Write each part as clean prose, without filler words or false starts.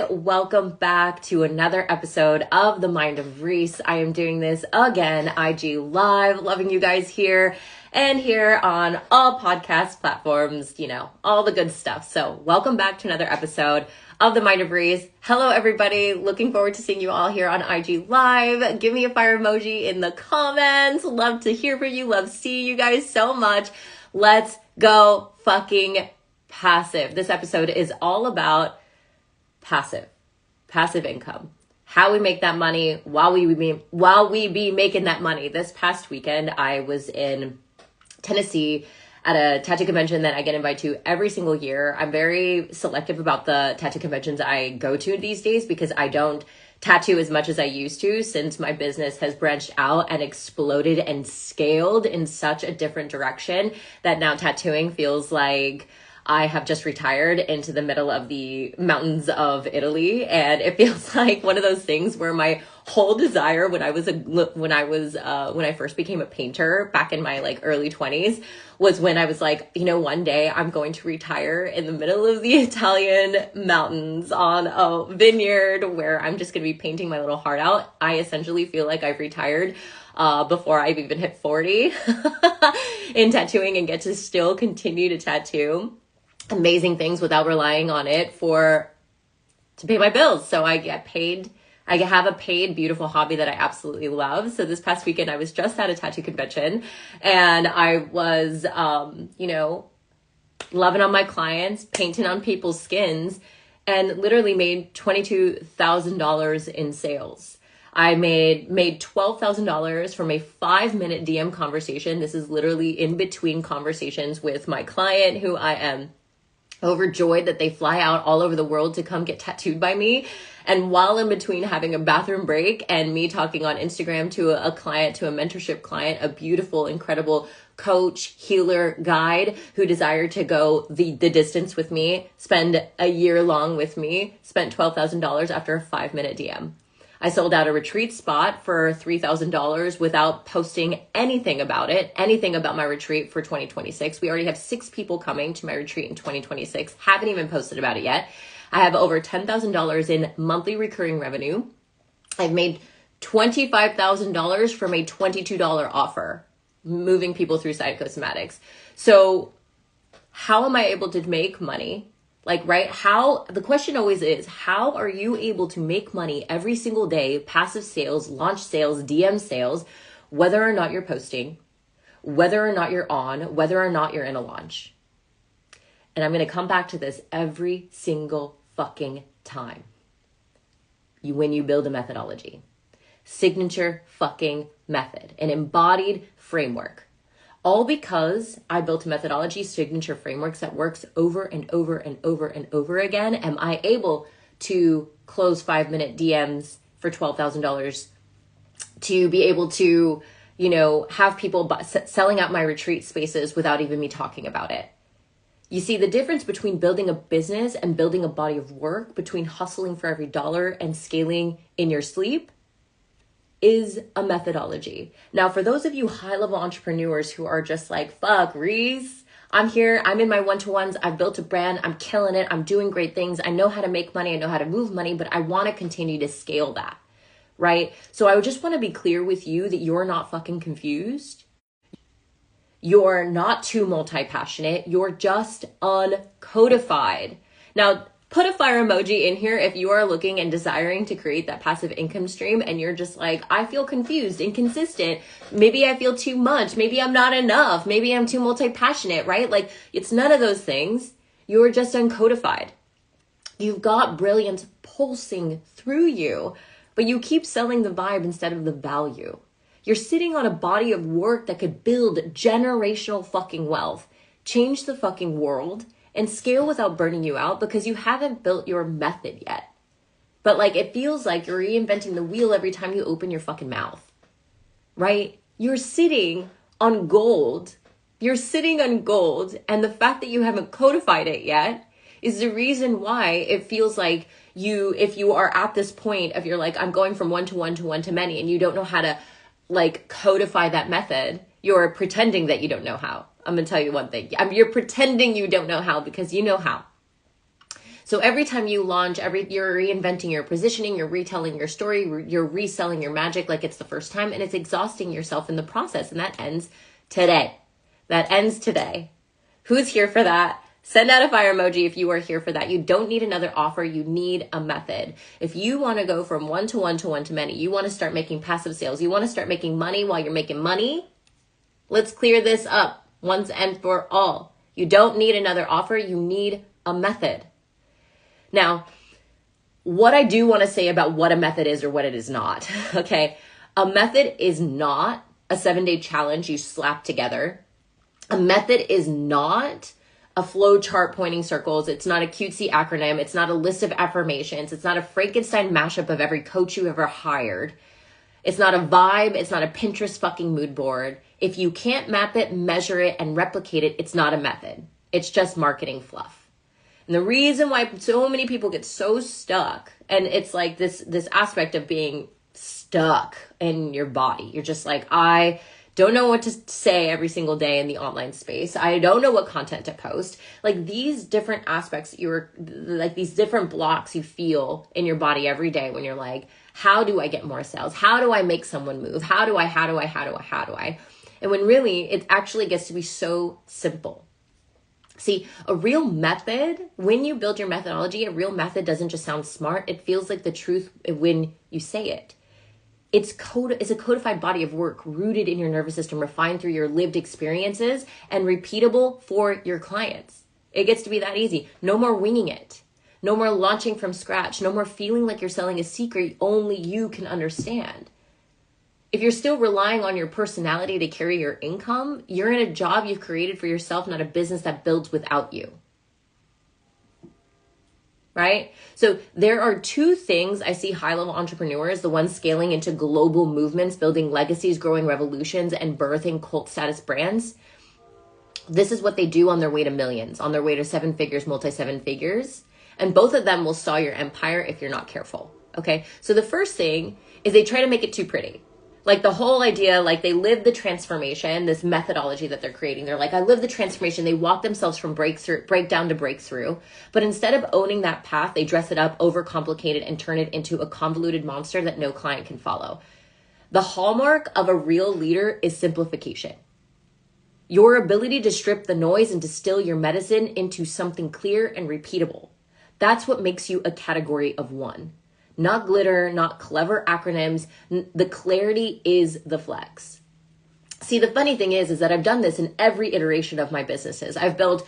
Welcome back to another episode of The Mind of Reese. I am doing this again, IG Live, loving you guys here and here on all podcast platforms, all the good stuff. So welcome back to another episode of The Mind of Reese. Hello, everybody. Looking forward to seeing you all here on IG Live. Give me a fire emoji in the comments. Love to hear from you. Love seeing you guys so much. Let's go fucking passive. This episode is all about passive income, how we make that money while we be making that money. This past weekend, I was in Tennessee at a tattoo convention that I get invited to every single year. I'm very selective about the tattoo conventions I go to these days because I don't tattoo as much as I used to since my business has branched out and exploded and scaled in such a different direction that now tattooing feels like I have just retired into the middle of the mountains of Italy, and it feels like one of those things where my whole desire when I first became a painter back in my early 20s was when I was like, one day I'm going to retire in the middle of the Italian mountains on a vineyard where I'm just going to be painting my little heart out. I essentially feel like I've retired before I've even hit 40 in tattooing and get to still continue to tattoo amazing things without relying on it to pay my bills. So I get paid. I have a paid, beautiful hobby that I absolutely love. So this past weekend, I was just at a tattoo convention and I was, loving on my clients, painting on people's skins, and literally made $22,000 in sales. I made $12,000 from a 5-minute DM conversation. This is literally in between conversations with my client, who I am overjoyed that they fly out all over the world to come get tattooed by me. And while in between having a bathroom break and me talking on Instagram to a client, to a mentorship client, a beautiful, incredible coach, healer, guide who desired to go the distance with me, spend a year long with me, spent $12,000 after a 5-minute DM. I sold out a retreat spot for $3,000 without posting anything about it, anything about my retreat for 2026. We already have 6 people coming to my retreat in 2026. Haven't even posted about it yet. I have over $10,000 in monthly recurring revenue. I've made $25,000 from a $22 offer, moving people through Side Cosmetics. So how am I able to make money? The question always is, how are you able to make money every single day, passive sales, launch sales, DM sales, whether or not you're posting, whether or not you're on, whether or not you're in a launch? And I'm going to come back to this every single fucking time. When you build a methodology, signature fucking method, an embodied framework. All because I built a methodology, signature frameworks that works over and over and over and over again. Am I able to close 5-minute DMs for $12,000, to be able to, have people selling out my retreat spaces without even me talking about it? You see the difference between building a business and building a body of work, between hustling for every dollar and scaling in your sleep, is a methodology. Now, for those of you high-level entrepreneurs who are just like, fuck, Reese, I'm here, I'm in my one-to-ones, I've built a brand, I'm killing it, I'm doing great things, I know how to make money, I know how to move money, but I want to continue to scale that, right? So I would just want to be clear with you that you're not fucking confused. You're not too multi-passionate, you're just uncodified. Now, put a fire emoji in here if you are looking and desiring to create that passive income stream and you're just like, I feel confused, inconsistent. Maybe I feel too much. Maybe I'm not enough. Maybe I'm too multi-passionate, right? It's none of those things. You're just uncodified. You've got brilliance pulsing through you, but you keep selling the vibe instead of the value. You're sitting on a body of work that could build generational fucking wealth, change the fucking world, and scale without burning you out because you haven't built your method yet. But it feels like you're reinventing the wheel every time you open your fucking mouth, right? You're sitting on gold. You're sitting on gold. And the fact that you haven't codified it yet is the reason why it feels like if you are at this point of you're like, I'm going from one-to-one to one-to-many, and you don't know how to codify that method, you're pretending that you don't know how. I'm going to tell you one thing. You're pretending you don't know how because you know how. So every time you launch, you're reinventing your positioning, you're retelling your story, you're reselling your magic like it's the first time, and it's exhausting yourself in the process. And that ends today. That ends today. Who's here for that? Send out a fire emoji if you are here for that. You don't need another offer. You need a method. If you want to go from one to one to one to many, you want to start making passive sales, you want to start making money while you're making money, let's clear this up once and for all. You don't need another offer. You need a method. Now, what I do want to say about what a method is or what it is not, okay? A method is not a 7-day challenge you slap together. A method is not a flow chart pointing circles. It's not a cutesy acronym. It's not a list of affirmations. It's not a Frankenstein mashup of every coach you ever hired. It's not a vibe. It's not a Pinterest fucking mood board. If you can't map it, measure it, and replicate it, it's not a method. It's just marketing fluff. And the reason why so many people get so stuck, and it's like this aspect of being stuck in your body. You're just like, I don't know what to say every single day in the online space. I don't know what content to post. Like these different aspects, like these different blocks you feel in your body every day when you're like, how do I get more sales? How do I make someone move? How do I? And when really it actually gets to be so simple. See, a real method, when you build your methodology, a real method doesn't just sound smart. It feels like the truth when you say it. It's a codified body of work rooted in your nervous system, refined through your lived experiences, and repeatable for your clients. It gets to be that easy. No more winging it. No more launching from scratch. No more feeling like you're selling a secret only you can understand. If you're still relying on your personality to carry your income, you're in a job you've created for yourself, not a business that builds without you. Right? So there are two things I see high-level entrepreneurs, the ones scaling into global movements, building legacies, growing revolutions, and birthing cult status brands. This is what they do on their way to millions, on their way to 7 figures, multi-7 figures. And both of them will stall your empire if you're not careful. Okay? So the first thing is they try to make it too pretty. Like the whole idea, like they live the transformation, this methodology that they're creating. They're like, I live the transformation. They walk themselves from breakdown to breakthrough. But instead of owning that path, they dress it up, overcomplicate it, and turn it into a convoluted monster that no client can follow. The hallmark of a real leader is simplification. Your ability to strip the noise and distill your medicine into something clear and repeatable. That's what makes you a category of one. Not glitter, not clever acronyms. The clarity is the flex. See, the funny thing is that I've done this in every iteration of my businesses. I've built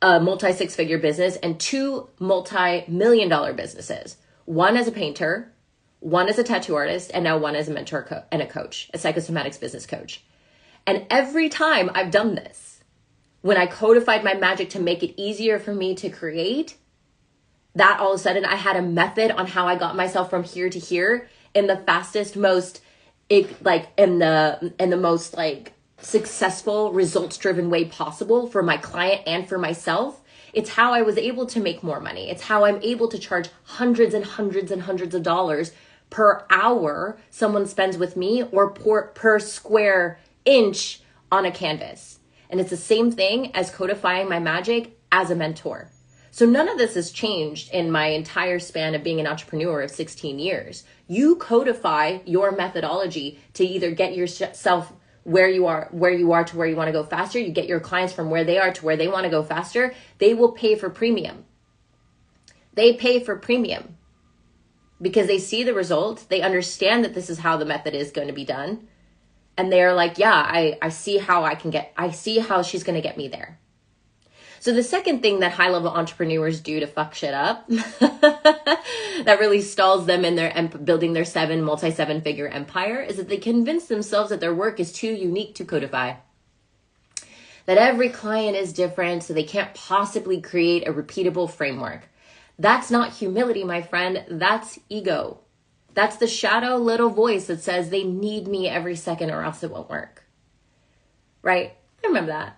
a multi-6-figure business and 2 multi-million-dollar businesses. One as a painter, one as a tattoo artist, and now one as a mentor and a coach, a psychosomatics business coach. And every time I've done this, when I codified my magic to make it easier for me to create, that all of a sudden I had a method on how I got myself from here to here in the fastest, most successful, results-driven way possible for my client and for myself. It's how I was able to make more money. It's how I'm able to charge hundreds and hundreds and hundreds of dollars per hour someone spends with me or per square inch on a canvas. And it's the same thing as codifying my magic as a mentor. So none of this has changed in my entire span of being an entrepreneur of 16 years. You codify your methodology to either get yourself where you are to where you want to go faster. You get your clients from where they are to where they want to go faster. They will pay for premium. They pay for premium because they see the results. They understand that this is how the method is going to be done. And they're like, yeah, I see how she's going to get me there. So the second thing that high-level entrepreneurs do to fuck shit up that really stalls them in their building their multi-7-figure empire is that they convince themselves that their work is too unique to codify. That every client is different, so they can't possibly create a repeatable framework. That's not humility, my friend. That's ego. That's the shadow little voice that says they need me every second or else it won't work. Right? I remember that.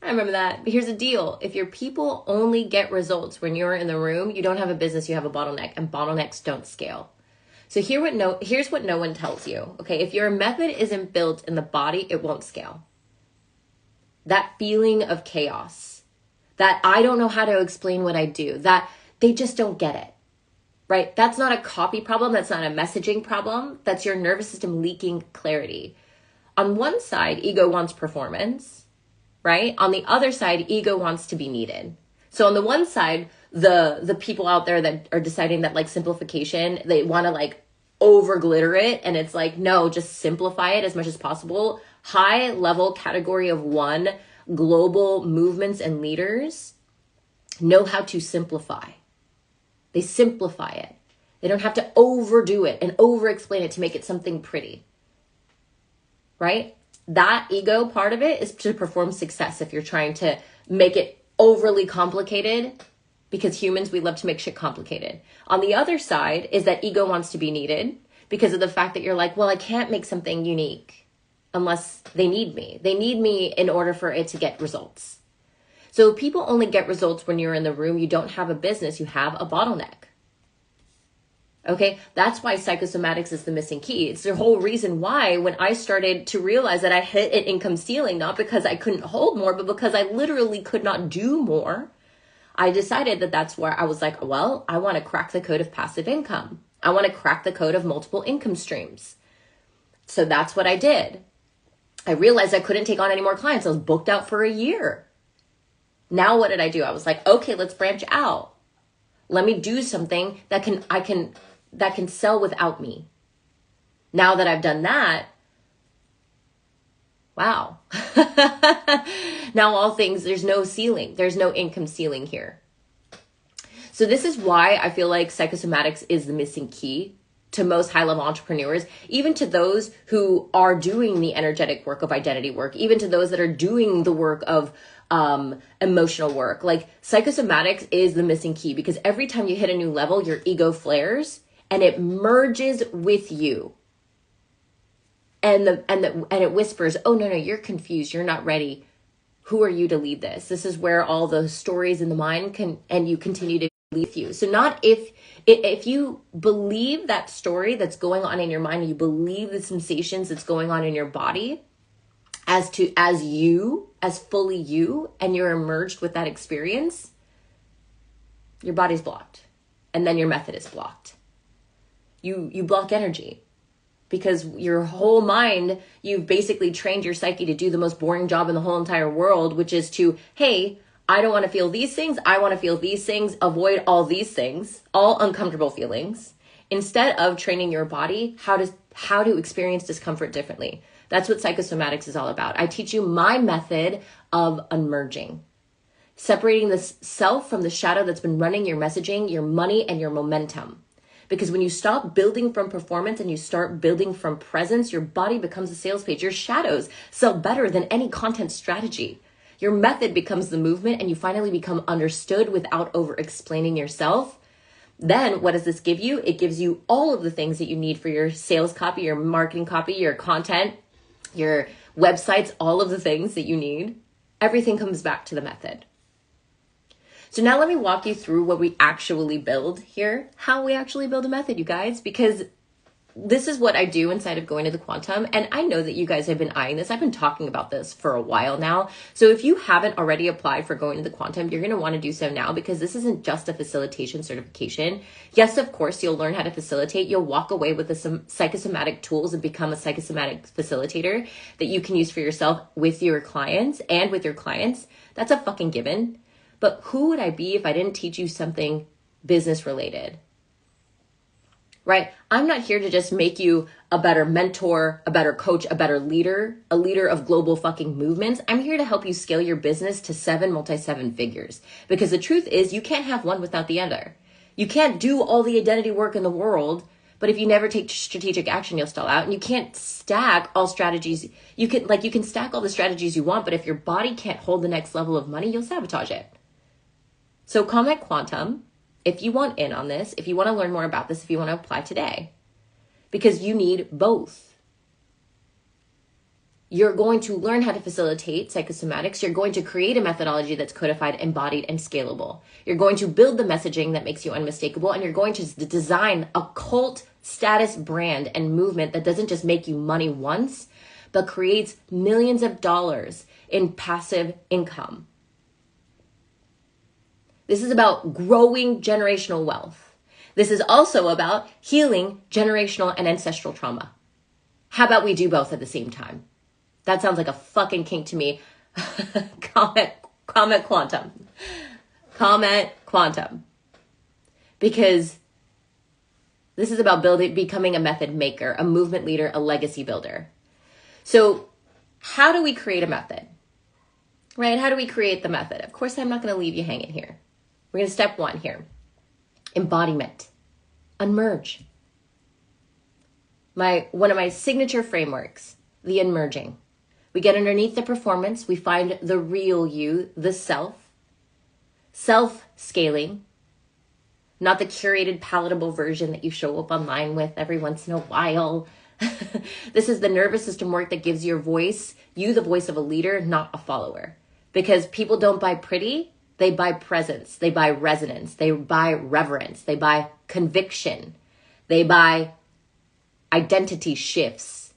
But here's the deal. If your people only get results when you're in the room, you don't have a business, you have a bottleneck, and bottlenecks don't scale. So here's what no one tells you. Okay, if your method isn't built in the body, it won't scale. That feeling of chaos, that I don't know how to explain what I do, that They just don't get it, right? That's not a copy problem. That's not a messaging problem. That's your nervous system leaking clarity. On one side, ego wants performance, right? On the other side, ego wants to be needed. So on the one side, the people out there that are deciding that like simplification, they want to like over glitter it. And it's like, no, just simplify it as much as possible. High level category of one, global movements and leaders know how to simplify. They simplify it. They don't have to overdo it and over explain it to make it something pretty, right? That ego part of it is to perform success. If you're trying to make it overly complicated, because humans, we love to make shit complicated. On the other side is that ego wants to be needed because of the fact that you're like, well, I can't make something unique unless they need me. They need me in order for it to get results. So people only get results when you're in the room. You don't have a business, you have a bottleneck. Okay, that's why psychosomatics is the missing key. It's the whole reason why when I started to realize that I hit an income ceiling, not because I couldn't hold more, but because I literally could not do more, I decided that that's where I was like, well, I want to crack the code of passive income. I want to crack the code of multiple income streams. So that's what I did. I realized I couldn't take on any more clients. I was booked out for a year. Now what did I do? I was like, okay, let's branch out. Let me do something that can sell without me. Now that I've done that, wow. Now all things, there's no ceiling. There's no income ceiling here. So this is why I feel like psychosomatics is the missing key to most high-level entrepreneurs, even to those who are doing the energetic work of identity work, even to those that are doing the work of emotional work. Like psychosomatics is the missing key because every time you hit a new level, your ego flares and it merges with you. And it whispers, oh, no, you're confused. You're not ready. Who are you to lead this? This is where all the stories in the mind and you continue to lead you. So not if you believe that story that's going on in your mind, and you believe the sensations that's going on in your body as fully you, and you're emerged with that experience, your body's blocked. And then your method is blocked. You block energy. Because your whole mind, you've basically trained your psyche to do the most boring job in the whole entire world, which is to, hey, I don't want to feel these things. I want to feel these things. Avoid all these things, all uncomfortable feelings, instead of training your body how to experience discomfort differently. That's what psychosomatics is all about. I teach you my method of unmerging, separating the self from the shadow that's been running your messaging, your money, and your momentum. Because when you stop building from performance and you start building from presence, your body becomes a sales page. Your shadows sell better than any content strategy. Your method becomes the movement and you finally become understood without over-explaining yourself. Then what does this give you? It gives you all of the things that you need for your sales copy, your marketing copy, your content, your websites, all of the things that you need. Everything comes back to the method. So now let me walk you through what we actually build here, how we actually build a method, you guys, because this is what I do inside of Going to the Quantum. And I know that you guys have been eyeing this. I've been talking about this for a while now. So if you haven't already applied for Going to the Quantum, you're going to want to do so now, because this isn't just a facilitation certification. Yes, of course, you'll learn how to facilitate. You'll walk away with some psychosomatic tools and become a psychosomatic facilitator that you can use for yourself with your clients and with your clients. That's a fucking given. But who would I be if I didn't teach you something business related? Right? I'm not here to just make you a better mentor, a better coach, a better leader, a leader of global fucking movements. I'm here to help you scale your business to multi-seven figures. Because the truth is, you can't have one without the other. You can't do all the identity work in the world, but if you never take strategic action, you'll stall out. And you can't stack all strategies. You can stack all the strategies you want, but if your body can't hold the next level of money, you'll sabotage it. So comment Quantum if you want in on this, if you want to learn more about this, if you want to apply today, because you need both. You're going to learn how to facilitate psychosomatics. You're going to create a methodology that's codified, embodied, and scalable. You're going to build the messaging that makes you unmistakable, and you're going to design a cult status brand and movement that doesn't just make you money once, but creates millions of dollars in passive income. This is about growing generational wealth. This is also about healing generational and ancestral trauma. How about we do both at the same time? That sounds like a fucking kink to me. Comment quantum. Comment quantum. Because this is about becoming a method maker, a movement leader, a legacy builder. So how do we create a method? Right? How do we create the method? Of course, I'm not going to leave you hanging here. We're going to step 1 here. Embodiment. Unmerge. One of my signature frameworks, the unmerging. We get underneath the performance. We find the real you, the self. Self-scaling. Not the curated, palatable version that you show up online with every once in a while. This is the nervous system work that gives your voice, you the voice of a leader, not a follower. Because people don't buy pretty, they buy presence, they buy resonance, they buy reverence, they buy conviction, they buy identity shifts.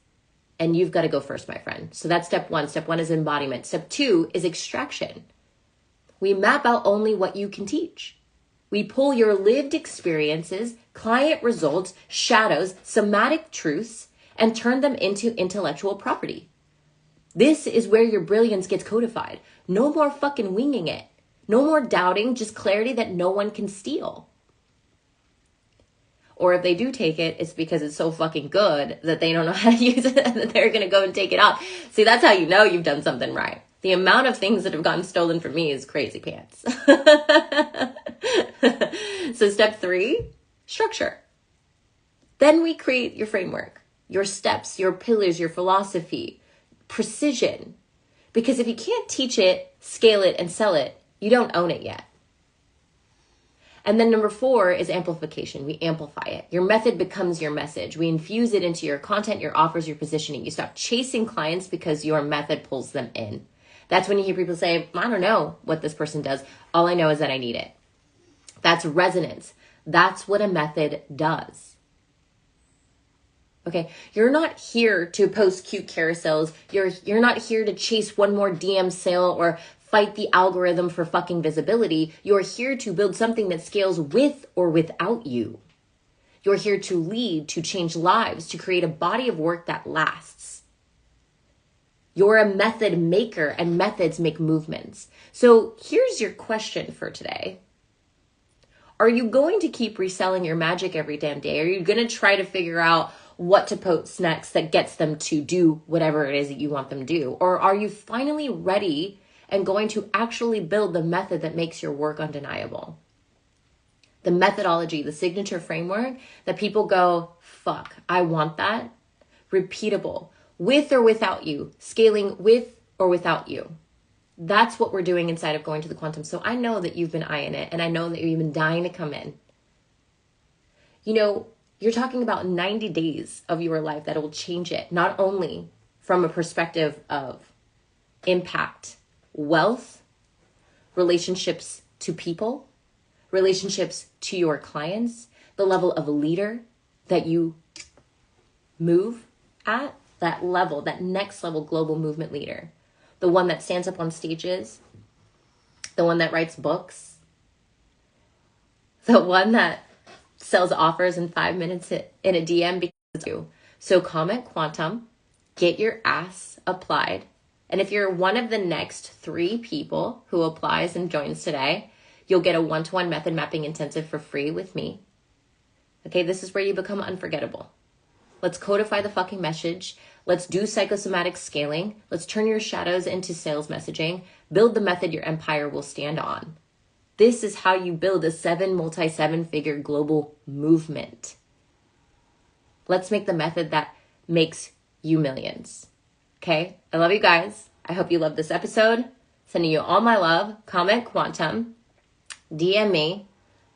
And you've got to go first, my friend. So that's step 1. Step 1 is embodiment. Step 2 is extraction. We map out only what you can teach. We pull your lived experiences, client results, shadows, somatic truths, and turn them into intellectual property. This is where your brilliance gets codified. No more fucking winging it. No more doubting, just clarity that no one can steal. Or if they do take it, it's because it's so fucking good that they don't know how to use it and that they're going to go and take it off. See, that's how you know you've done something right. The amount of things that have gotten stolen from me is crazy pants. So step 3, structure. Then we create your framework, your steps, your pillars, your philosophy, precision. Because if you can't teach it, scale it, and sell it, you don't own it yet. And then number 4 is amplification. We amplify it. Your method becomes your message. We infuse it into your content, your offers, your positioning. You stop chasing clients because your method pulls them in. That's when you hear people say, I don't know what this person does. All I know is that I need it. That's resonance. That's what a method does. Okay, you're not here to post cute carousels. You're not here to chase one more DM sale or fight the algorithm for fucking visibility. You're here to build something that scales with or without you. You're here to lead, to change lives, to create a body of work that lasts. You're a method maker, and methods make movements. So here's your question for today. Are you going to keep reselling your magic every damn day? Are you going to try to figure out what to post next that gets them to do whatever it is that you want them to do? Or are you finally ready and going to actually build the method that makes your work undeniable? The methodology, the signature framework that people go, fuck, I want that. Repeatable, with or without you, scaling with or without you. That's what we're doing inside of Going to the Quantum. So I know that you've been eyeing it, and I know that you've been dying to come in. You know, you're talking about 90 days of your life that will change it, not only from a perspective of impact, wealth, relationships to people, relationships to your clients, the level of leader that you move at, that level, that next level global movement leader, the one that stands up on stages, the one that writes books, the one that sells offers in 5 minutes in a DM because of you. So comment quantum, get your ass applied. And if you're one of the next 3 people who applies and joins today, you'll get a 1-to-1 method mapping intensive for free with me. Okay, this is where you become unforgettable. Let's codify the fucking message. Let's do psychosomatic scaling. Let's turn your shadows into sales messaging. Build the method your empire will stand on. This is how you build a 7-figure global movement. Let's make the method that makes you millions. Okay? I love you guys. I hope you love this episode. Sending you all my love. Comment quantum. DM me.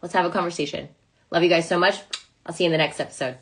Let's have a conversation. Love you guys so much. I'll see you in the next episode.